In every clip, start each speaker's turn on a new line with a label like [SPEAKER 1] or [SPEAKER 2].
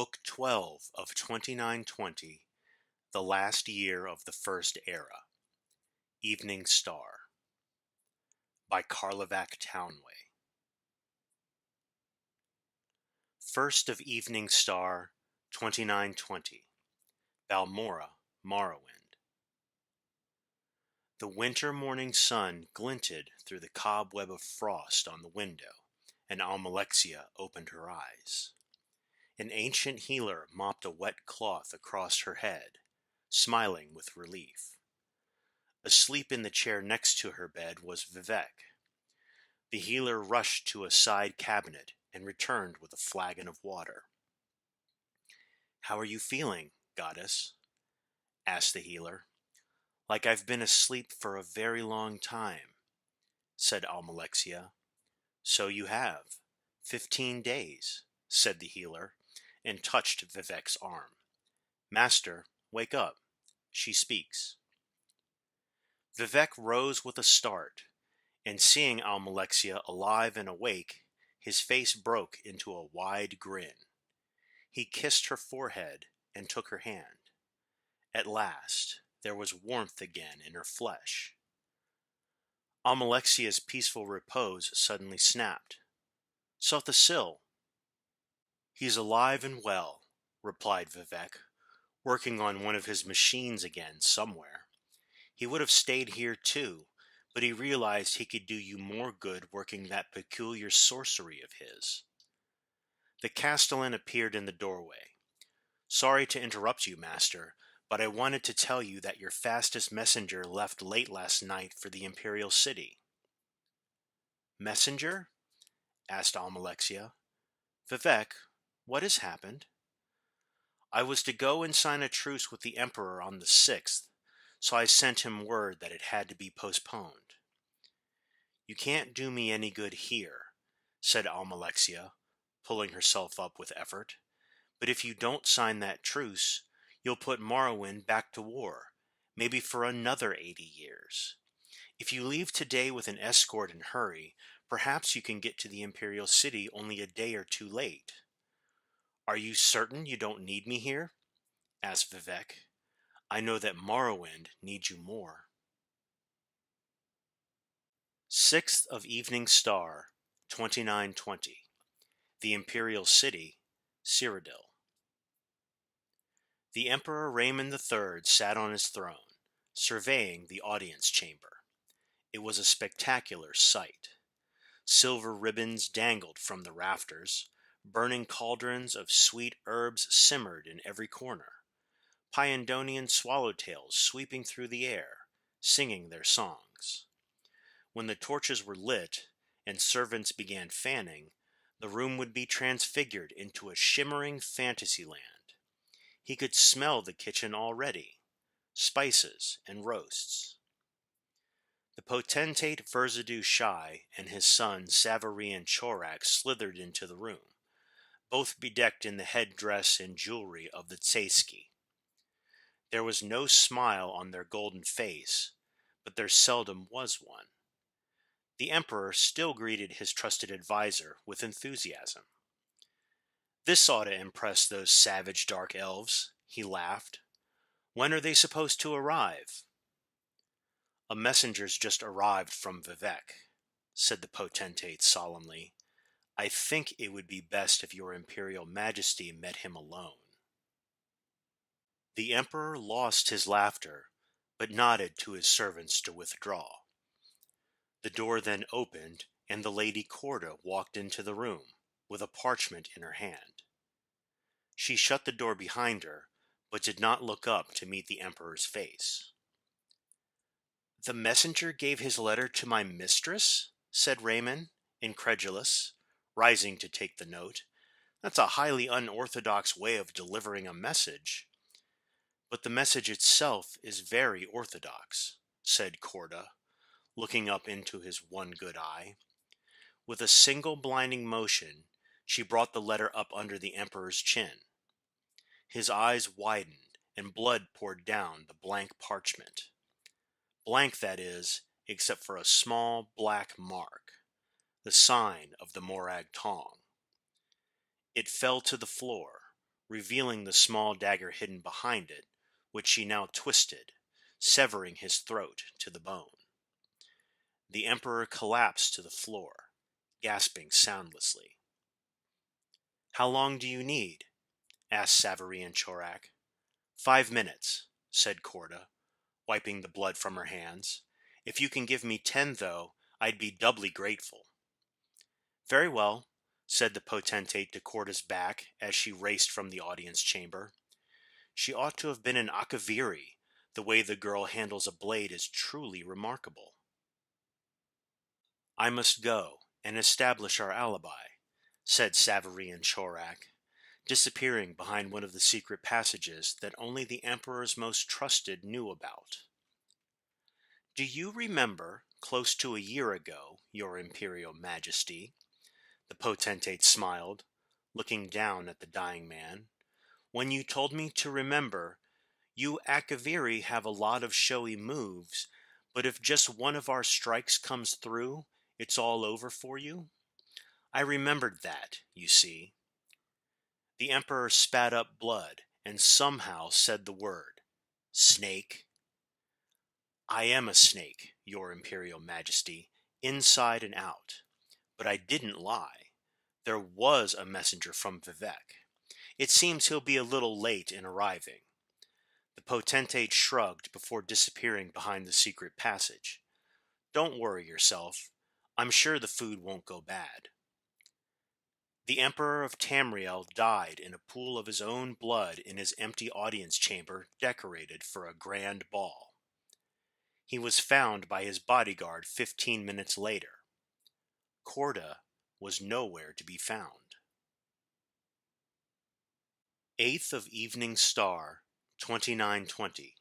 [SPEAKER 1] Book 12 of 2920, The Last Year of the First Era, Evening Star, by Karlovac Townway. First of Evening Star, 2920, Balmora, Morrowind. The winter morning sun glinted through the cobweb of frost on the window, and Almalexia opened her eyes. An ancient healer mopped a wet cloth across her head, smiling with relief. Asleep in the chair next to her bed was Vivek. The healer rushed to a side cabinet and returned with a flagon of water. "How are you feeling, goddess?" asked the healer. "Like I've been asleep for a very long time," said Almalexia. "So you have. 15 days, said the healer, and touched Vivek's arm. "Master, wake up. She speaks." Vivek rose with a start, and seeing Almalexia alive and awake, his face broke into a wide grin. He kissed her forehead and took her hand. At last, there was warmth again in her flesh. Almalexia's peaceful repose suddenly snapped. "Sothasil." "He's alive and well," replied Vivek, working on one of his machines again somewhere. "He would have stayed here too, but he realized he could do you more good working that peculiar sorcery of his." The castellan appeared in the doorway. "Sorry to interrupt you, master, but I wanted to tell you that your fastest messenger left late last night for the Imperial City." "Messenger?" asked Almalexia. "Vivek, what has happened?" "I was to go and sign a truce with the Emperor on the 6th, so I sent him word that it had to be postponed." "You can't do me any good here," said Almalexia, pulling herself up with effort. "But if you don't sign that truce, you'll put Morrowind back to war, maybe for another 80 years. If you leave today with an escort and hurry, perhaps you can get to the Imperial City only a day or two late." "Are you certain you don't need me here?" asked Vivek. "I know that Morrowind needs you more." 6th of Evening Star, 2920, The Imperial City, Cyrodiil. The Emperor Raymond III sat on his throne, surveying the audience chamber. It was a spectacular sight. Silver ribbons dangled from the rafters, burning cauldrons of sweet herbs simmered in every corner, Pyandonian swallowtails sweeping through the air, singing their songs. When the torches were lit and servants began fanning, the room would be transfigured into a shimmering fantasy land. He could smell the kitchen already, spices and roasts. The potentate Verzadu Shai and his son Savarian Chorak slithered into the room, both bedecked in the headdress and jewelry of the Tsaisky. There was no smile on their golden face, but there seldom was one. The Emperor still greeted his trusted advisor with enthusiasm. "This ought to impress those savage dark elves," he laughed. "When are they supposed to arrive?" "A messenger's just arrived from Vivek," said the potentate solemnly. "I think it would be best if your Imperial Majesty met him alone." The Emperor lost his laughter, but nodded to his servants to withdraw. The door then opened, and the Lady Corda walked into the room, with a parchment in her hand. She shut the door behind her, but did not look up to meet the Emperor's face. "The messenger gave his letter to my mistress?" said Raymond, incredulous, rising to take the note. "That's a highly unorthodox way of delivering a message." "But the message itself is very orthodox," said Corda, looking up into his one good eye. With a single blinding motion, she brought the letter up under the Emperor's chin. His eyes widened, and blood poured down the blank parchment. Blank, that is, except for a small black mark, the sign of the Morag Tong. It fell to the floor, revealing the small dagger hidden behind it, which she now twisted, severing his throat to the bone. The emperor collapsed to the floor, gasping soundlessly. "How long do you need?" asked Savarian Chorak. "5 minutes," said Corda, wiping the blood from her hands. "If you can give me 10, though, I'd be doubly grateful." "Very well," said the potentate to Corda's back as she raced from the audience chamber. She ought to have been an Akaviri. The way the girl handles a blade is truly remarkable. "I must go and establish our alibi," said Savarian Chorak, disappearing behind one of the secret passages that only the Emperor's most trusted knew about. "Do you remember, close to a year ago, Your Imperial Majesty," the potentate smiled, looking down at the dying man, "when you told me to remember, you Akaviri have a lot of showy moves, but if just one of our strikes comes through, it's all over for you? I remembered that, you see." The Emperor spat up blood and somehow said the word, "Snake." "I am a snake, Your Imperial Majesty, inside and out. But I didn't lie. There was a messenger from Vivek. It seems he'll be a little late in arriving." The potentate shrugged before disappearing behind the secret passage. "Don't worry yourself. I'm sure the food won't go bad." The Emperor of Tamriel died in a pool of his own blood in his empty audience chamber decorated for a grand ball. He was found by his bodyguard 15 minutes later. Corda was nowhere to be found. 8th of Evening Star, 2920.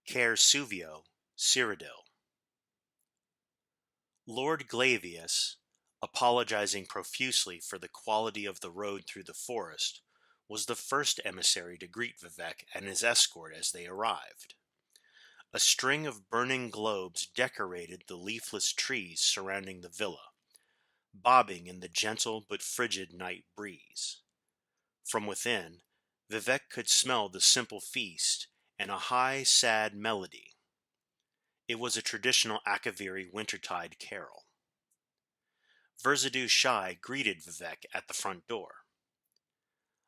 [SPEAKER 1] Caer Suvio, Cyrodiil. Lord Glavius, apologizing profusely for the quality of the road through the forest, was the first emissary to greet Vivek and his escort as they arrived. A string of burning globes decorated the leafless trees surrounding the villa, bobbing in the gentle but frigid night breeze. From within, Vivek could smell the simple feast and a high, sad melody. It was a traditional Akaviri wintertide carol. Verzadu Shai greeted Vivek at the front door.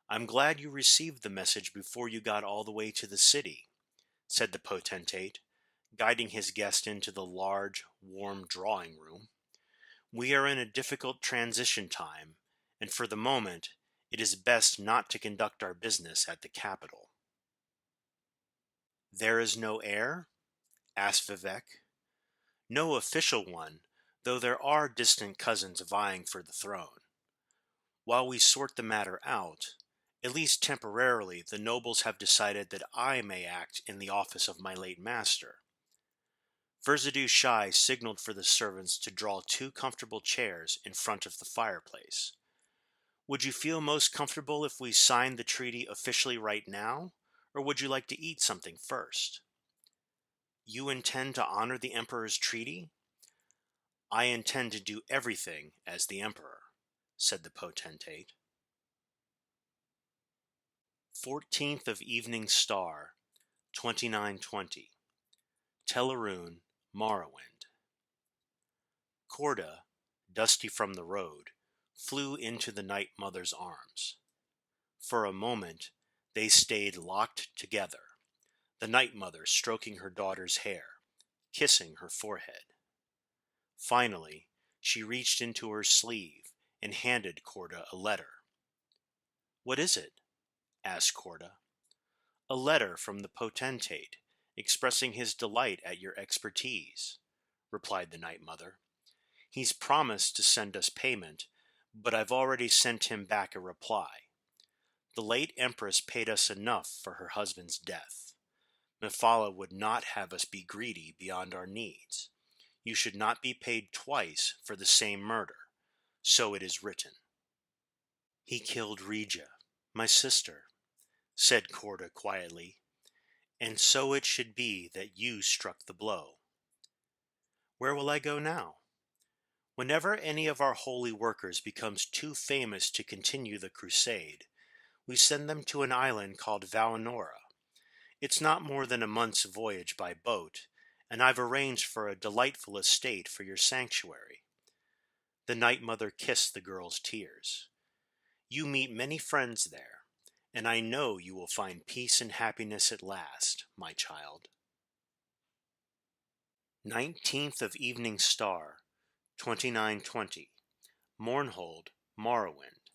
[SPEAKER 1] "I'm glad you received the message before you got all the way to the city," said the potentate, guiding his guest into the large, warm drawing room. "We are in a difficult transition time, and for the moment, it is best not to conduct our business at the capital." "There is no heir?" asked Vivek. "No official one, though there are distant cousins vying for the throne. While we sort the matter out, at least temporarily, the nobles have decided that I may act in the office of my late master." Verzadu Shai signaled for the servants to draw 2 comfortable chairs in front of the fireplace. "Would you feel most comfortable if we signed the treaty officially right now, or would you like to eat something first?" "You intend to honor the Emperor's treaty?" "I intend to do everything as the Emperor," said the potentate. 14th of Evening Star, 2920. Teleroon, Morrowind. Corda, dusty from the road, flew into the Night Mother's arms. For a moment, they stayed locked together, the Night Mother stroking her daughter's hair, kissing her forehead. Finally, she reached into her sleeve and handed Corda a letter. "What is it?" asked Corda. "A letter from the potentate, expressing his delight at your expertise," replied the Night Mother. "He's promised to send us payment, but I've already sent him back a reply. The late Empress paid us enough for her husband's death. Mephala would not have us be greedy beyond our needs. You should not be paid twice for the same murder. So it is written." "He killed Regia, my sister," said Corda quietly, "and so it should be that you struck the blow. Where will I go now? Whenever any of our holy workers becomes too famous to continue the crusade, We send them to an island called Valinora. It's not more than a month's voyage by boat, and I've arranged for a delightful estate for your sanctuary." The Night Mother kissed the girl's tears. "You meet many friends there, and I know you will find peace and happiness at last, my child." 19th of Evening Star, 2920. Mournhold, Morrowind.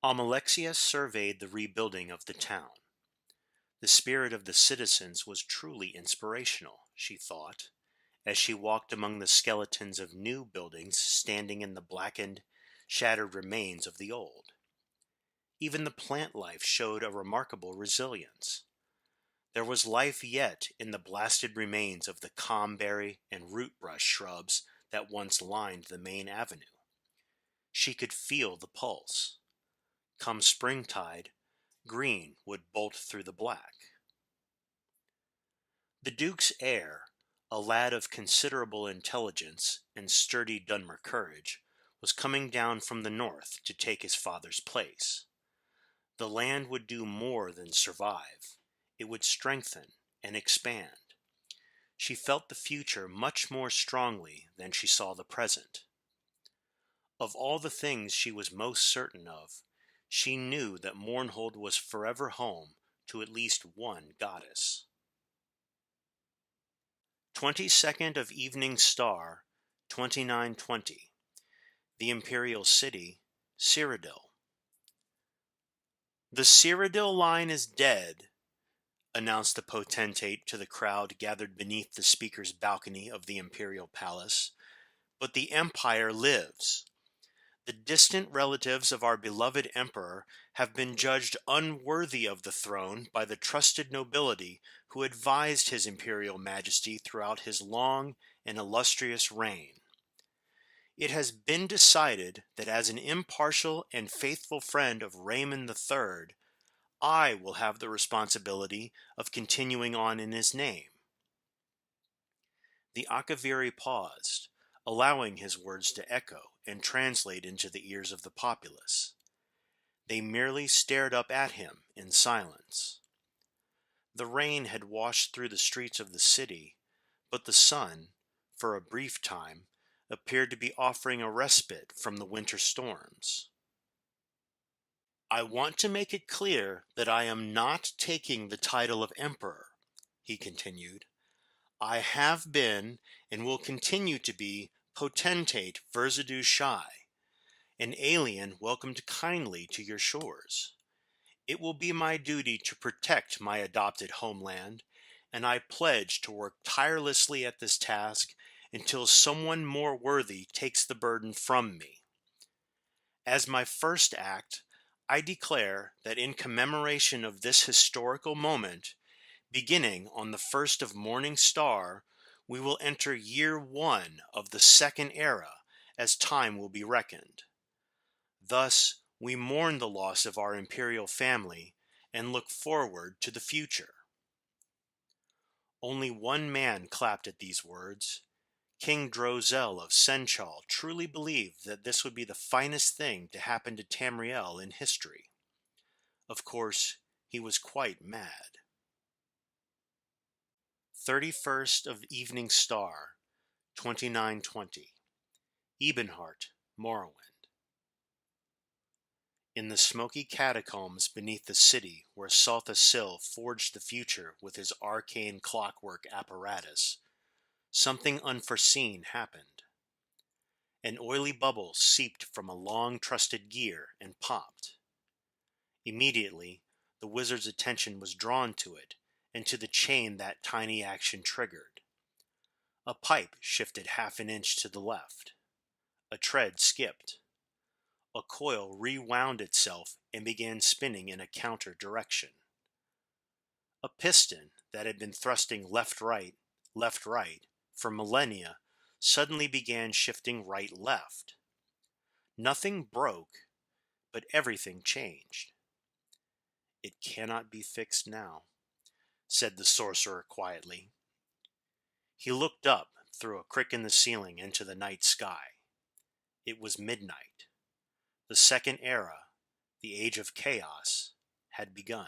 [SPEAKER 1] Amalexia surveyed the rebuilding of the town. The spirit of the citizens was truly inspirational, she thought, as she walked among the skeletons of new buildings standing in the blackened, shattered remains of the old. Even the plant life showed a remarkable resilience. There was life yet in the blasted remains of the comberry and rootbrush shrubs that once lined the main avenue. She could feel the pulse. Come springtide, green would bolt through the black. The Duke's heir, a lad of considerable intelligence and sturdy Dunmer courage, was coming down from the north to take his father's place. The land would do more than survive. It would strengthen and expand. She felt the future much more strongly than she saw the present. Of all the things she was most certain of, she knew that Mournhold was forever home to at least one goddess. 22nd of Evening Star, 2920. The Imperial City, Cyrodiil. "The Cyrodiil line is dead," announced the potentate to the crowd gathered beneath the speaker's balcony of the Imperial Palace. "But the Empire lives. The distant relatives of our beloved Emperor have been judged unworthy of the throne by the trusted nobility who advised His Imperial Majesty throughout his long and illustrious reign. It has been decided that as an impartial and faithful friend of Raymond III, I will have the responsibility of continuing on in his name." The Akaviri paused, allowing his words to echo and translate into the ears of the populace. They merely stared up at him in silence. The rain had washed through the streets of the city, but the sun, for a brief time, appeared to be offering a respite from the winter storms. "I want to make it clear that I am not taking the title of emperor," he continued. "I have been and will continue to be potentate Verzadu Shai, an alien welcomed kindly to your shores. It will be my duty to protect my adopted homeland, and I pledge to work tirelessly at this task until someone more worthy takes the burden from me. As my first act, I declare that in commemoration of this historical moment, beginning on the 1st of Morning Star, we will enter year 1 of the second era, as time will be reckoned. Thus, we mourn the loss of our imperial family and look forward to the future." Only one man clapped at these words. King Drozel of Senchal truly believed that this would be the finest thing to happen to Tamriel in history. Of course, he was quite mad. 31st of Evening Star, 2920. Ebenhart, Morrowind. In the smoky catacombs beneath the city where Saltha Sil forged the future with his arcane clockwork apparatus, something unforeseen happened. An oily bubble seeped from a long-trusted gear and popped. Immediately, the wizard's attention was drawn to it and to the chain that tiny action triggered. A pipe shifted half an inch to the left. A tread skipped. A coil rewound itself and began spinning in a counter direction. A piston that had been thrusting left-right for millennia suddenly began shifting right-left. Nothing broke, but everything changed. "It cannot be fixed now," said the sorcerer quietly. He looked up through a crick in the ceiling into the night sky. It was midnight. The second era, The age of chaos had begun.